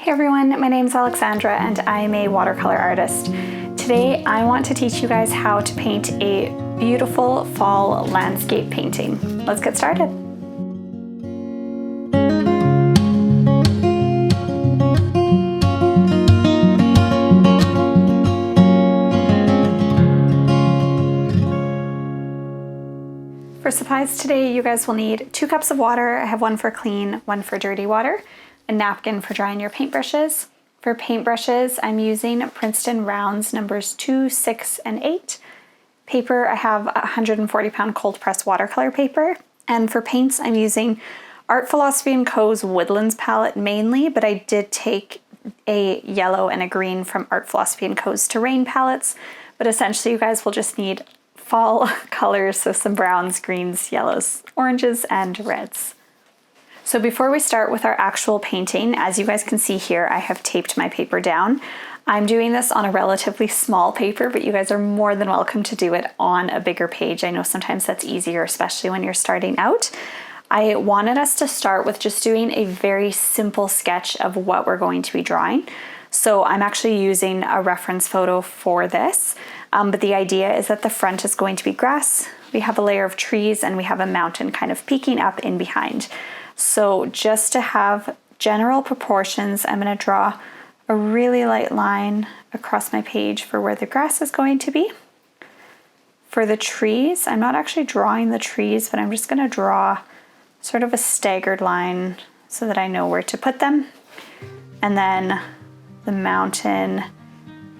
Hey everyone, my name is Alexandra and I'm a watercolor artist. Today I want to teach you guys how to paint a beautiful fall landscape painting. Let's get started. For supplies today, you guys will need 2 cups of water. I have one for clean, one for dirty water, a napkin for drying your paintbrushes. For paintbrushes, I'm using Princeton rounds numbers 2, 6, and 8. Paper, I have 140 pound cold press watercolor paper. And for paints, I'm using Art Philosophy & Co.'s Woodlands palette mainly, but I did take a yellow and a green from Art Philosophy & Co.'s Terrain palettes. But essentially, you guys will just need fall colors, so some browns, greens, yellows, oranges, and reds. So before we start with our actual painting, as you guys can see here, I have taped my paper down. I'm doing this on a relatively small paper, but you guys are more than welcome to do it on a bigger page. I know sometimes that's easier, especially when you're starting out. I wanted us to start with just doing a very simple sketch of what we're going to be drawing. So I'm actually using a reference photo for this. But the idea is that the front is going to be grass, we have a layer of trees, and we have a mountain kind of peeking up in behind. So just to have general proportions, I'm going to draw a really light line across my page for where the grass is going to be. For the trees, I'm not actually drawing the trees, but I'm just going to draw sort of a staggered line so that I know where to put them. And then the mountain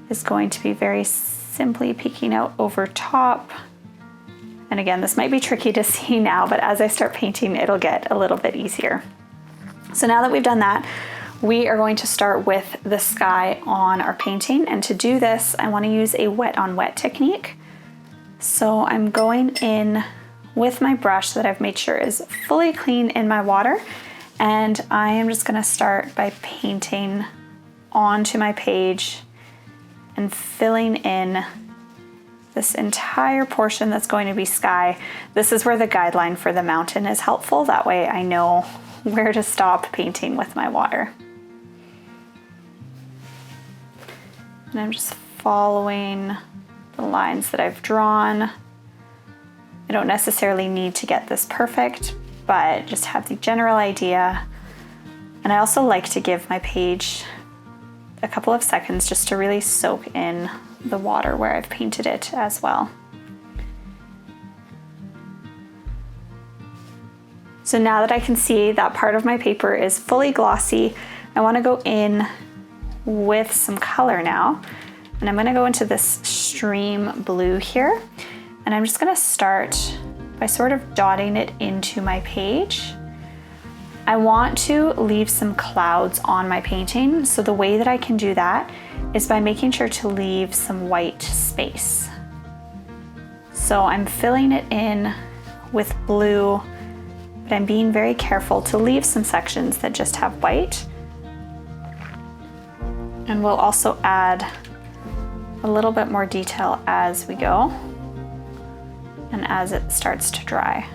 is going to be very simply peeking out over top. And again, this might be tricky to see now, but as I start painting, it'll get a little bit easier. So now that we've done that, we are going to start with the sky on our painting. And to do this, I want to use a wet on wet technique. So I'm going in with my brush that I've made sure is fully clean in my water. And I am just going to start by painting onto my page and filling in this entire portion that's going to be sky. This is where the guideline for the mountain is helpful. That way I know where to stop painting with my water. And I'm just following the lines that I've drawn. I don't necessarily need to get this perfect, but just have the general idea. And I also like to give my page a couple of seconds just to really soak in the water where I've painted it as well. So now that I can see that part of my paper is fully glossy, I want to go in with some color now. And I'm going to go into this stream blue here. And I'm just going to start by sort of dotting it into my page. I want to leave some clouds on my painting, so the way that I can do that is by making sure to leave some white space. So I'm filling it in with blue, but I'm being very careful to leave some sections that just have white. And we'll also add a little bit more detail as we go and as it starts to dry.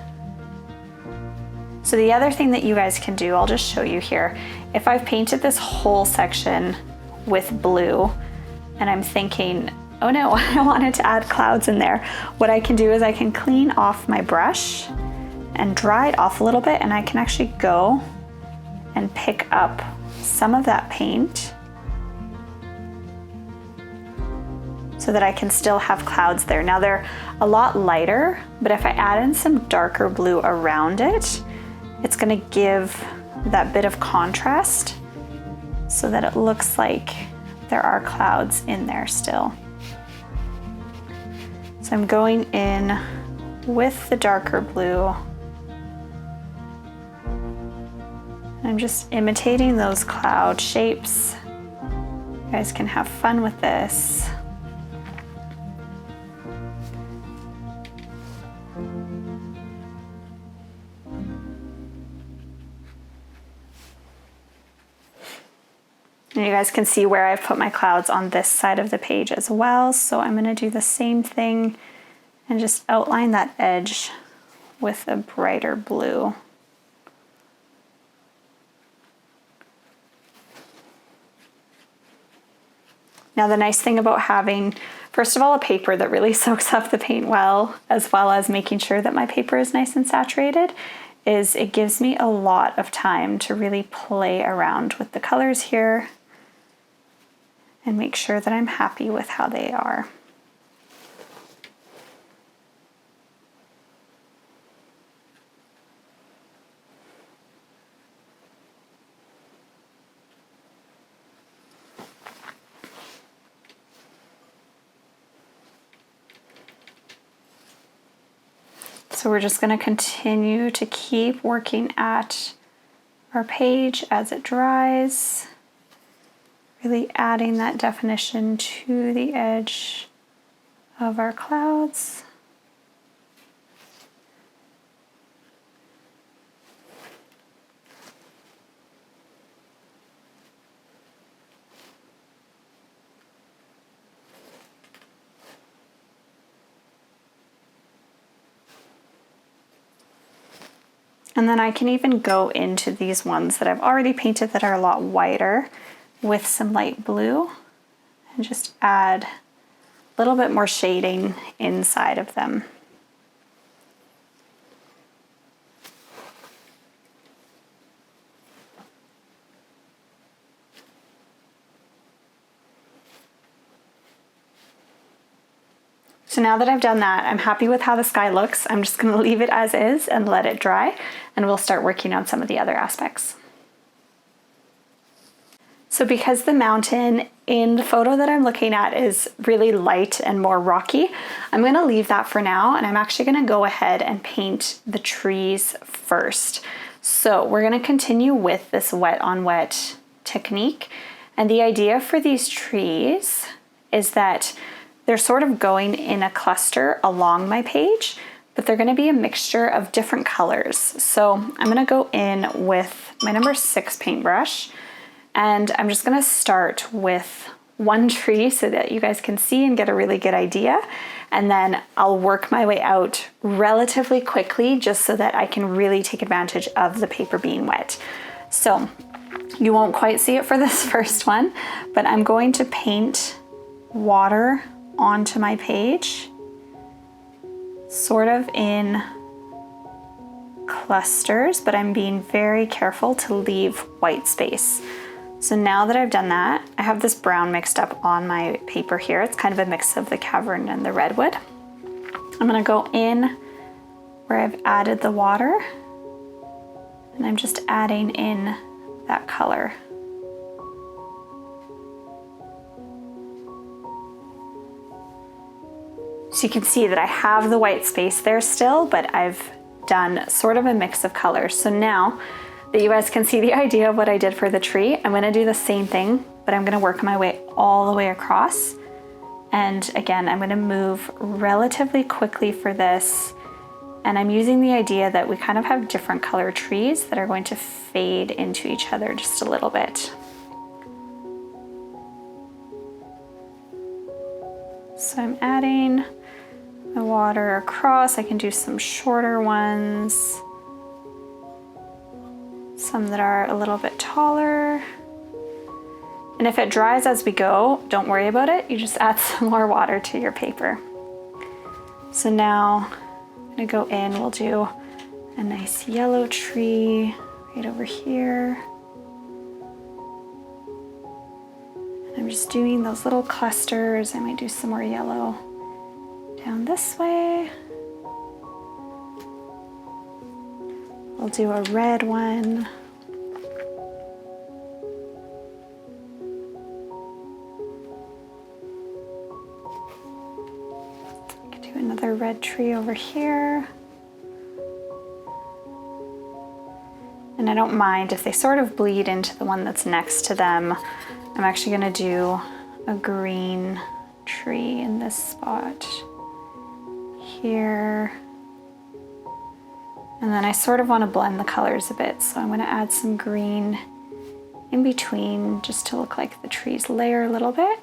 So the other thing that you guys can do, I'll just show you here. If I've painted this whole section with blue and I'm thinking, oh no, I wanted to add clouds in there, what I can do is I can clean off my brush and dry it off a little bit, and I can actually go and pick up some of that paint so that I can still have clouds there. Now they're a lot lighter, but if I add in some darker blue around it, it's going to give that bit of contrast so that it looks like there are clouds in there still. So I'm going in with the darker blue. I'm just imitating those cloud shapes. You guys can have fun with this. And you guys can see where I've put my clouds on this side of the page as well. So I'm going to do the same thing and just outline that edge with a brighter blue. Now the nice thing about having, first of all, a paper that really soaks up the paint well as making sure that my paper is nice and saturated, is it gives me a lot of time to really play around with the colors here and make sure that I'm happy with how they are. So we're just going to continue to keep working at our page as it dries, really adding that definition to the edge of our clouds. And then I can even go into these ones that I've already painted that are a lot whiter with some light blue and just add a little bit more shading inside of them. So now that I've done that, I'm happy with how the sky looks. I'm just going to leave it as is and let it dry, and we'll start working on some of the other aspects. So because the mountain in the photo that I'm looking at is really light and more rocky, I'm going to leave that for now, and I'm actually going to go ahead and paint the trees first. So we're going to continue with this wet on wet technique, and the idea for these trees is that they're sort of going in a cluster along my page, but they're going to be a mixture of different colors. So I'm going to go in with my number 6 paintbrush, and I'm just going to start with one tree so that you guys can see and get a really good idea. And then I'll work my way out relatively quickly just so that I can really take advantage of the paper being wet. So you won't quite see it for this first one, but I'm going to paint water onto my page, sort of in clusters, but I'm being very careful to leave white space. So now that I've done that, I have this brown mixed up on my paper here. It's kind of a mix of the Cavern and the Redwood. I'm gonna go in where I've added the water, and I'm just adding in that color. So you can see that I have the white space there still, but I've done sort of a mix of colors. So now that you guys can see the idea of what I did for the tree, I'm gonna do the same thing, but I'm gonna work my way all the way across. And again, I'm gonna move relatively quickly for this. And I'm using the idea that we kind of have different color trees that are going to fade into each other just a little bit. So I'm adding my water across. I can do some shorter ones, some that are a little bit taller. And if it dries as we go, don't worry about it. You just add some more water to your paper. So now I'm gonna go in, we'll do a nice yellow tree right over here. And I'm just doing those little clusters. I might do some more yellow down this way. We'll do a red one. I could do another red tree over here. And I don't mind if they sort of bleed into the one that's next to them. I'm actually going to do a green tree in this spot here. And then I sort of want to blend the colors a bit, so I'm going to add some green in between just to look like the trees layer a little bit.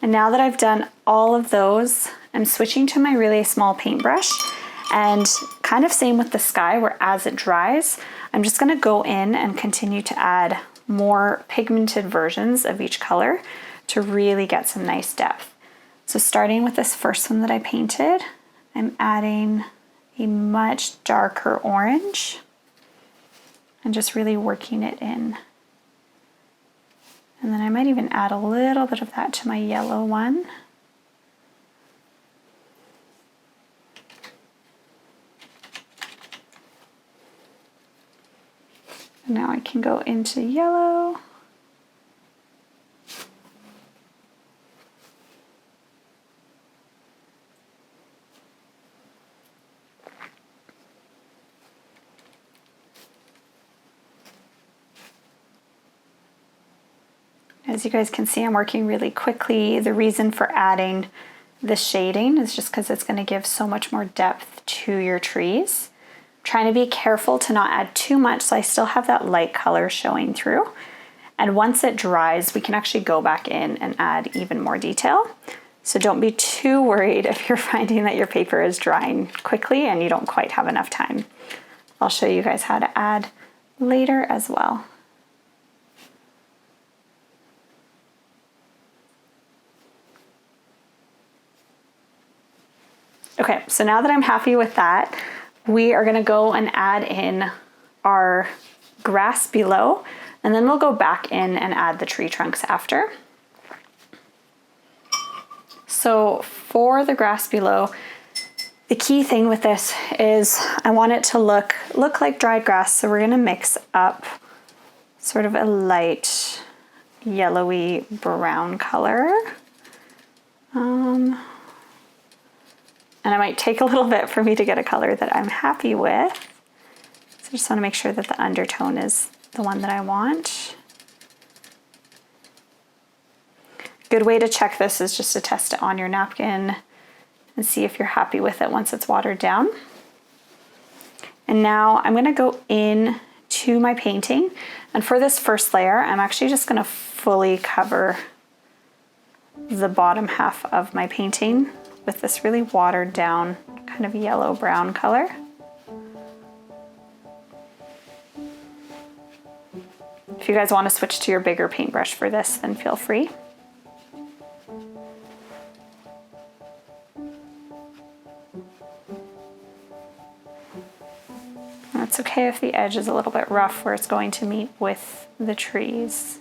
And now that I've done all of those, I'm switching to my really small paintbrush, and kind of same with the sky, where as it dries, I'm just going to go in and continue to add more pigmented versions of each color to really get some nice depth. So starting with this first one that I painted, I'm adding a much darker orange and just really working it in. And then I might even add a little bit of that to my yellow one. And now I can go into yellow. As you guys can see, I'm working really quickly. The reason for adding the shading is just because it's going to give so much more depth to your trees. I'm trying to be careful to not add too much so I still have that light color showing through. And once it dries, we can actually go back in and add even more detail. So don't be too worried if you're finding that your paper is drying quickly and you don't quite have enough time. I'll show you guys how to add later as well. Okay, so now that I'm happy with that, we are gonna go and add in our grass below, and then we'll go back in and add the tree trunks after. So for the grass below, the key thing with this is I want it to look like dried grass, so we're gonna mix up sort of a light yellowy brown color. And it might take a little bit for me to get a color that I'm happy with. So I just want to make sure that the undertone is the one that I want. Good way to check this is just to test it on your napkin and see if you're happy with it once it's watered down. And now I'm going to go in to my painting. And for this first layer, I'm actually just going to fully cover the bottom half of my painting with this really watered down kind of yellow brown color. If you guys want to switch to your bigger paintbrush for this, then feel free. It's okay if the edge is a little bit rough where it's going to meet with the trees.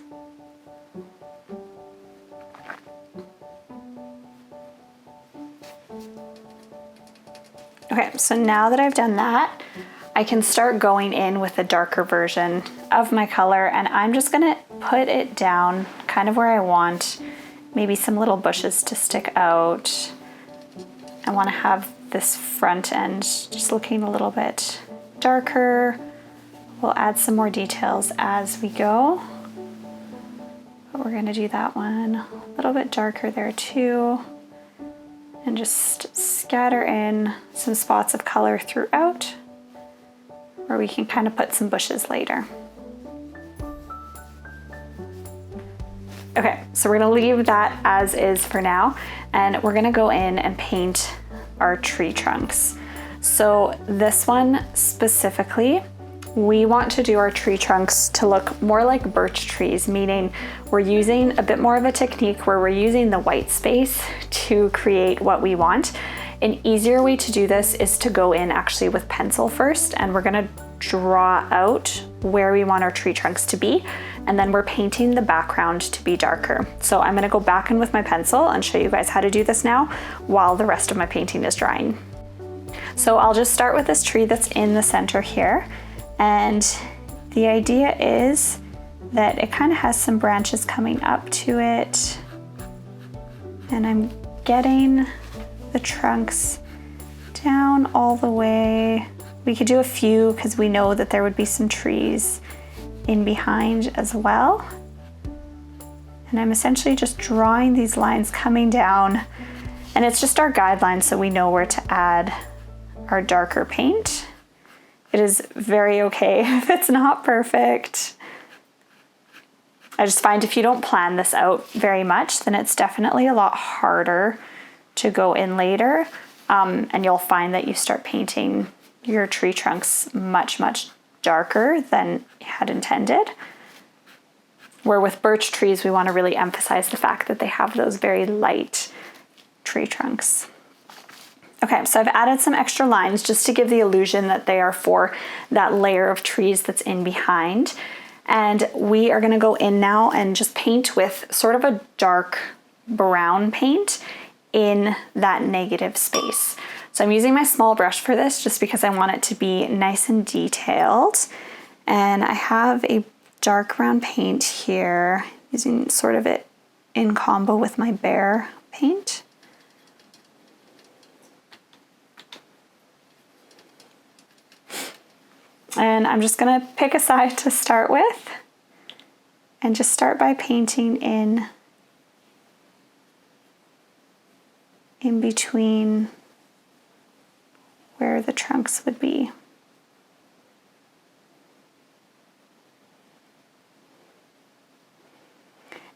Okay, so now that I've done that, I can start going in with a darker version of my color, and I'm just gonna put it down kind of where I want, maybe some little bushes to stick out. I wanna have this front end just looking a little bit darker. We'll add some more details as we go, but we're gonna do that one a little bit darker there too. And just scatter in some spots of color throughout, where we can kind of put some bushes later. Okay, so we're gonna leave that as is for now, and we're gonna go in and paint our tree trunks. So this one specifically, we want to do our tree trunks to look more like birch trees, meaning we're using a bit more of a technique where we're using the white space to create what we want. An easier way to do this is to go in actually with pencil first, and we're gonna draw out where we want our tree trunks to be, and then we're painting the background to be darker. So I'm gonna go back in with my pencil and show you guys how to do this now while the rest of my painting is drying. So I'll just start with this tree that's in the center here. And the idea is that it kind of has some branches coming up to it. And I'm getting the trunks down all the way. We could do a few because we know that there would be some trees in behind as well. And I'm essentially just drawing these lines coming down. And it's just our guidelines so we know where to add our darker paint. It is very okay if it's not perfect. I just find if you don't plan this out very much, then it's definitely a lot harder to go in later. And you'll find that you start painting your tree trunks much, much darker than you had intended. Where with birch trees, we want to really emphasize the fact that they have those very light tree trunks. Okay, so I've added some extra lines just to give the illusion that they are for that layer of trees that's in behind. And we are gonna go in now and just paint with sort of a dark brown paint in that negative space. So I'm using my small brush for this just because I want it to be nice and detailed. And I have a dark brown paint here, using sort of it in combo with my Bear paint. And I'm just gonna pick a side to start with and just start by painting in between where the trunks would be.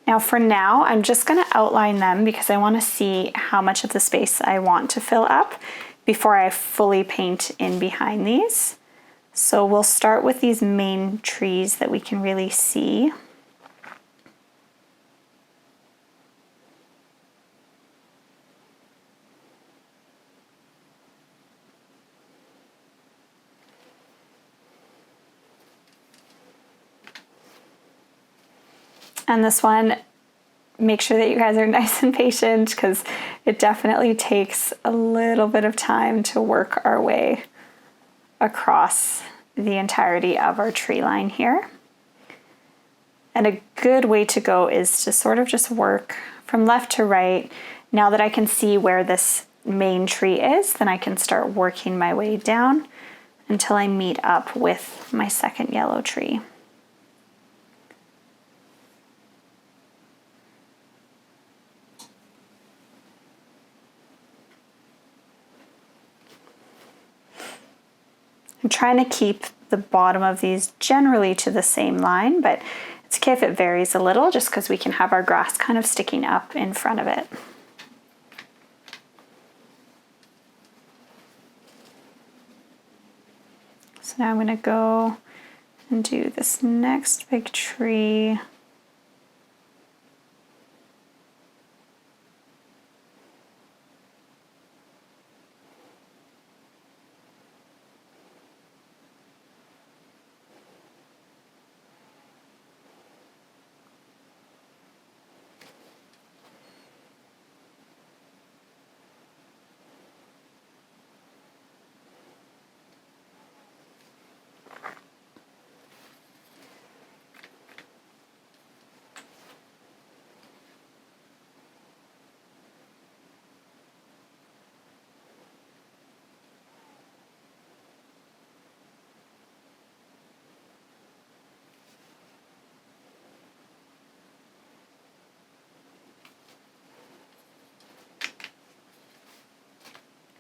Now for now, I'm just gonna outline them because I wanna see how much of the space I want to fill up before I fully paint in behind these. So we'll start with these main trees that we can really see. And this one, make sure that you guys are nice and patient because it definitely takes a little bit of time to work our way across the entirety of our tree line here. And a good way to go is to sort of just work from left to right. Now that I can see where this main tree is, then I can start working my way down until I meet up with my second yellow tree. I'm trying to keep the bottom of these generally to the same line, but it's okay if it varies a little just because we can have our grass kind of sticking up in front of it. So now I'm going to go and do this next big tree.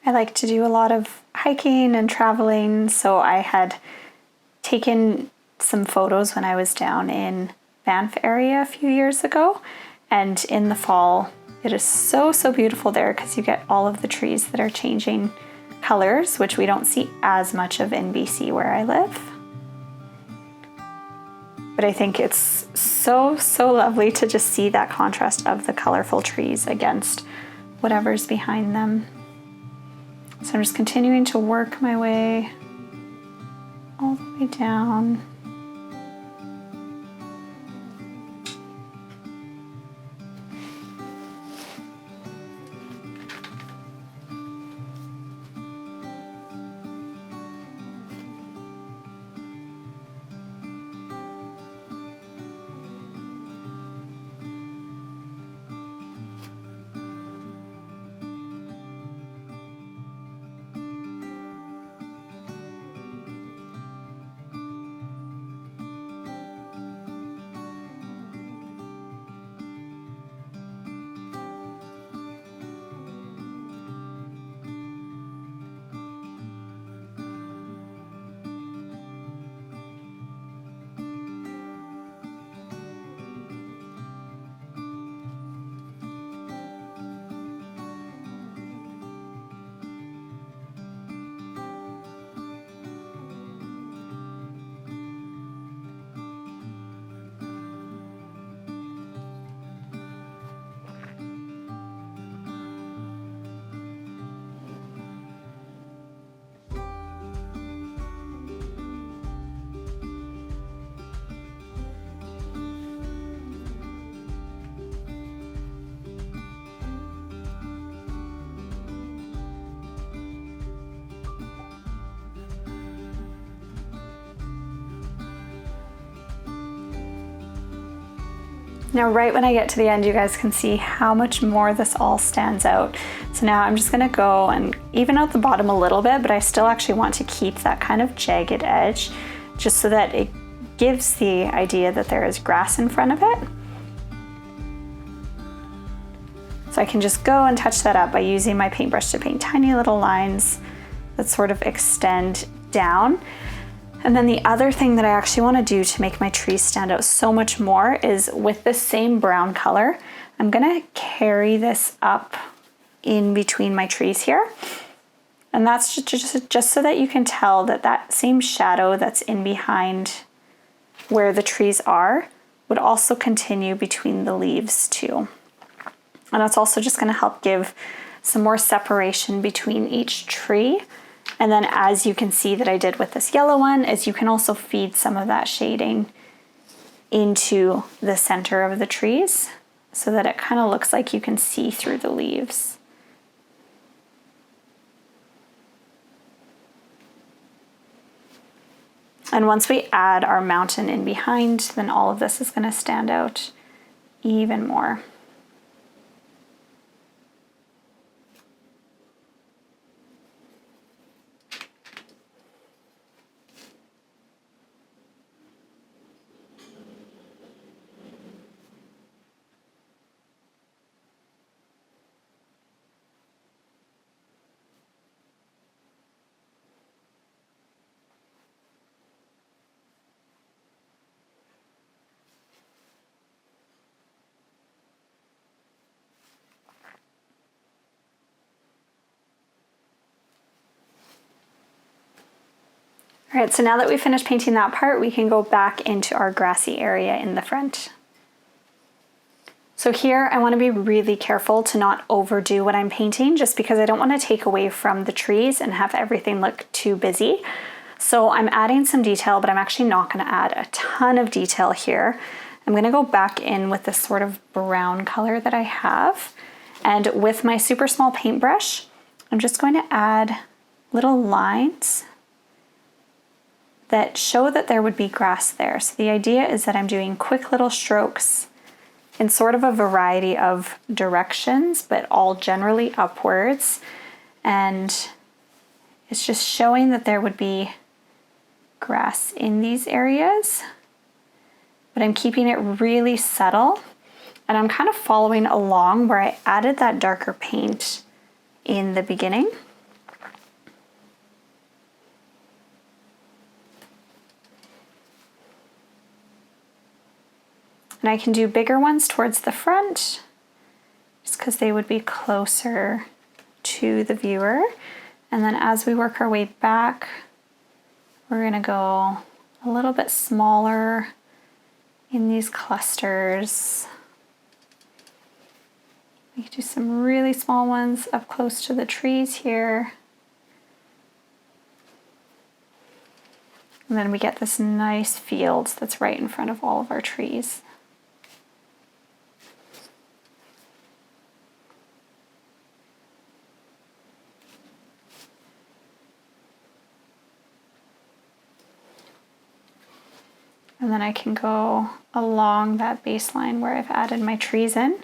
I like to do a lot of hiking and traveling, so I had taken some photos when I was down in Banff area a few years ago, and in the fall it is so beautiful there because you get all of the trees that are changing colors, which we don't see as much of in BC where I live. But I think it's so lovely to just see that contrast of the colorful trees against whatever's behind them. So I'm just continuing to work my way all the way down. Now, right when I get to the end, you guys can see how much more this all stands out. So now I'm just gonna go and even out the bottom a little bit, but I still actually want to keep that kind of jagged edge, just so that it gives the idea that there is grass in front of it. So I can just go and touch that up by using my paintbrush to paint tiny little lines that sort of extend down. And then the other thing that I actually want to do to make my trees stand out so much more is with the same brown color, I'm gonna carry this up in between my trees here. And that's just so that you can tell that that same shadow that's in behind where the trees are would also continue between the leaves too. And that's also just gonna help give some more separation between each tree. And then as you can see that I did with this yellow one, is you can also feed some of that shading into the center of the trees so that it kind of looks like you can see through the leaves. And once we add our mountain in behind, then all of this is going to stand out even more. All right, so now that we finished painting that part, we can go back into our grassy area in the front. So here I want to be really careful to not overdo what I'm painting, just because I don't want to take away from the trees and have everything look too busy. So I'm adding some detail, but I'm actually not going to add a ton of detail here. I'm going to go back in with this sort of brown color that I have. And with my super small paintbrush, I'm just going to add little lines that show that there would be grass there. So the idea is that I'm doing quick little strokes in sort of a variety of directions, but all generally upwards. And it's just showing that there would be grass in these areas, but I'm keeping it really subtle. And I'm kind of following along where I added that darker paint in the beginning. And I can do bigger ones towards the front, just because they would be closer to the viewer. And then as we work our way back, we're gonna go a little bit smaller in these clusters. We can do some really small ones up close to the trees here. And then we get this nice field that's right in front of all of our trees. And then I can go along that baseline where I've added my trees in and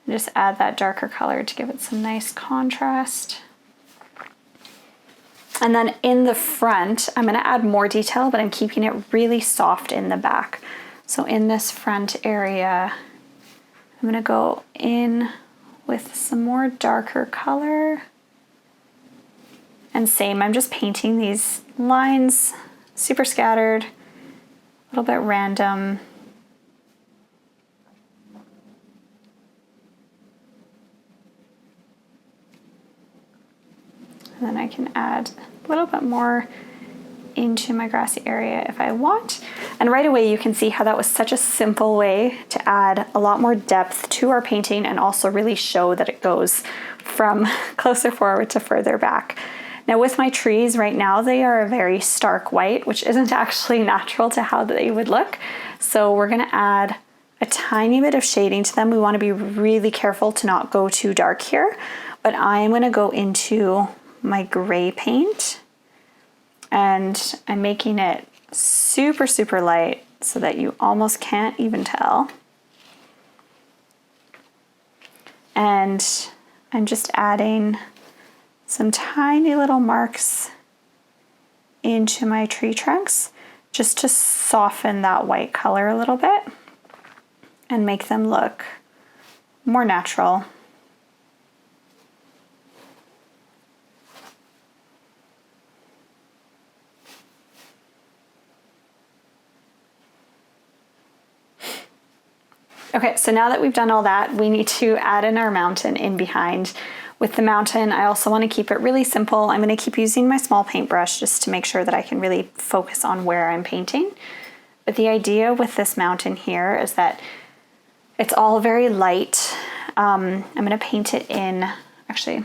just add that darker color to give it some nice contrast. And then in the front, I'm going to add more detail, but I'm keeping it really soft in the back. So in this front area, I'm going to go in with some more darker color. And same, I'm just painting these lines, super scattered, a little bit random. And then I can add a little bit more into my grassy area if I want. And right away you can see how that was such a simple way to add a lot more depth to our painting and also really show that it goes from closer forward to further back. Now with my trees right now, they are a very stark white, which isn't actually natural to how they would look. So we're gonna add a tiny bit of shading to them. We wanna be really careful to not go too dark here, but I'm gonna go into my gray paint and I'm making it super, super light so that you almost can't even tell. And I'm just adding some tiny little marks into my tree trunks just to soften that white color a little bit and make them look more natural. Okay, so now that we've done all that, we need to add in our mountain in behind. With the mountain, I also want to keep it really simple. I'm going to keep using my small paintbrush just to make sure that I can really focus on where I'm painting. But the idea with this mountain here is that it's all very light. I'm going to paint it in, actually,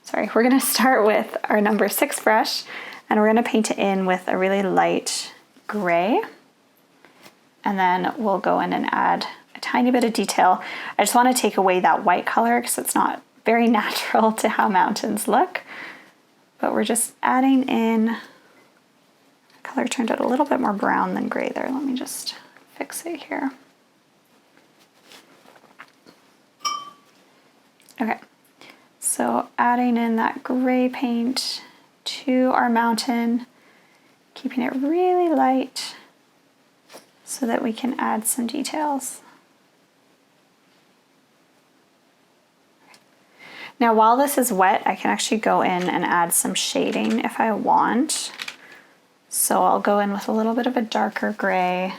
sorry, we're going to start with our number 6 brush, and we're going to paint it in with a really light gray. And then we'll go in and add a tiny bit of detail. I just want to take away that white color because it's not very natural to how mountains look. But we're just adding in, the color turned out a little bit more brown than gray there. Let me just fix it here. Okay, so adding in that gray paint to our mountain, keeping it really light so that we can add some details. Now while this is wet, I can actually go in and add some shading if I want. So I'll go in with a little bit of a darker gray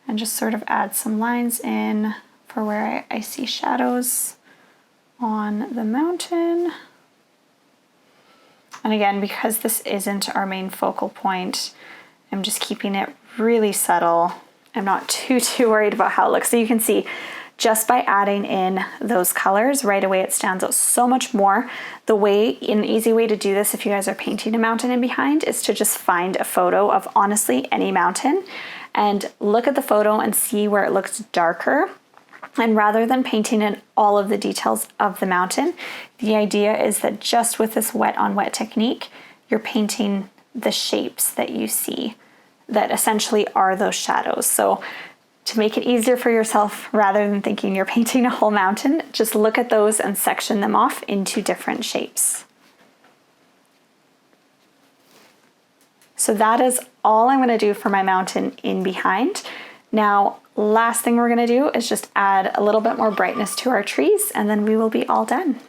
and just sort of add some lines in for where I see shadows on the mountain. And again, because this isn't our main focal point, I'm just keeping it really subtle. I'm not too worried about how it looks. So you can see just by adding in those colors right away, it stands out so much more. An easy way to do this if you guys are painting a mountain in behind is to just find a photo of honestly any mountain and look at the photo and see where it looks darker. And rather than painting in all of the details of the mountain, the idea is that just with this wet on wet technique, you're painting the shapes that you see that essentially are those shadows. So to make it easier for yourself, rather than thinking you're painting a whole mountain, just look at those and section them off into different shapes. So that is all I'm going to do for my mountain in behind. Now, last thing we're going to do is just add a little bit more brightness to our trees, and then we will be all done.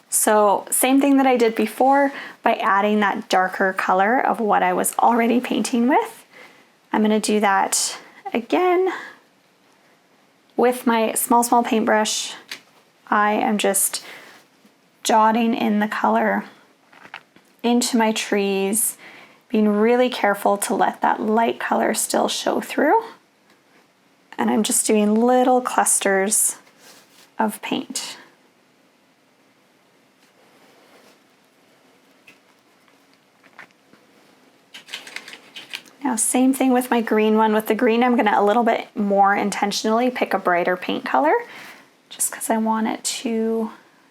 So same thing that I did before by adding that darker color of what I was already painting with. I'm going to do that again with my small paintbrush. I am just dotting in the color into my trees, being really careful to let that light color still show through. And I'm just doing little clusters of paint. Now, same thing with my green one. With the green, I'm gonna a little bit more intentionally pick a brighter paint color just because I want it to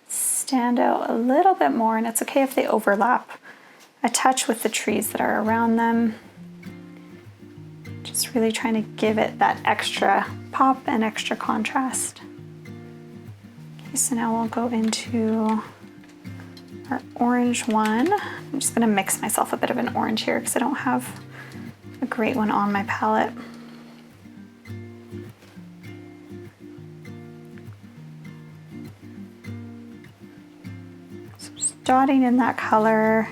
stand out a little bit more, and it's okay if they overlap a touch with the trees that are around them. Just really trying to give it that extra pop and extra contrast. Okay, so now we'll go into our orange one. I'm just gonna mix myself a bit of an orange here because I don't have a great one on my palette. So just dotting in that color.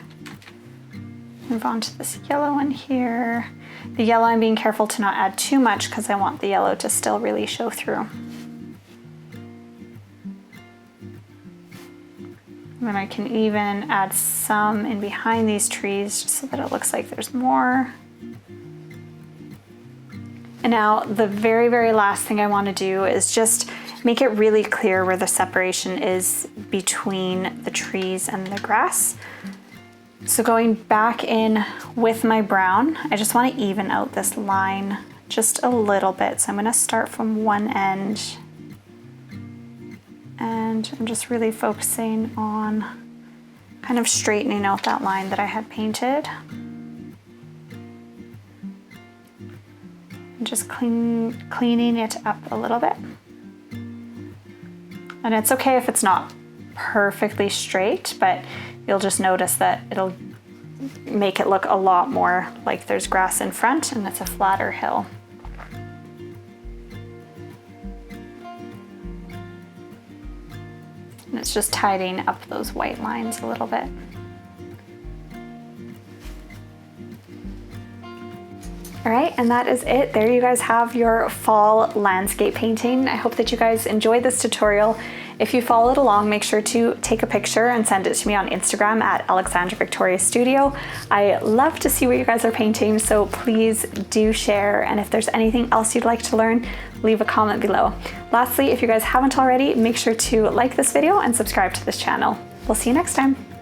Move on to this yellow one here. The yellow, I'm being careful to not add too much because I want the yellow to still really show through. And then I can even add some in behind these trees just so that it looks like there's more. And now the very last thing I want to do is just make it really clear where the separation is between the trees and the grass. So going back in with my brown, I just want to even out this line just a little bit. So I'm going to start from one end, and I'm just really focusing on kind of straightening out that line that I had painted. And just cleaning it up a little bit. And it's okay if it's not perfectly straight, but you'll just notice that it'll make it look a lot more like there's grass in front and it's a flatter hill. And it's just tidying up those white lines a little bit. All right, and that is it. There you guys have your fall landscape painting. I hope that you guys enjoyed this tutorial. If you followed along, make sure to take a picture and send it to me on Instagram at Alexandra Victoria Studio. I love to see what you guys are painting, so please do share. And if there's anything else you'd like to learn, leave a comment below. Lastly, if you guys haven't already, make sure to like this video and subscribe to this channel. We'll see you next time.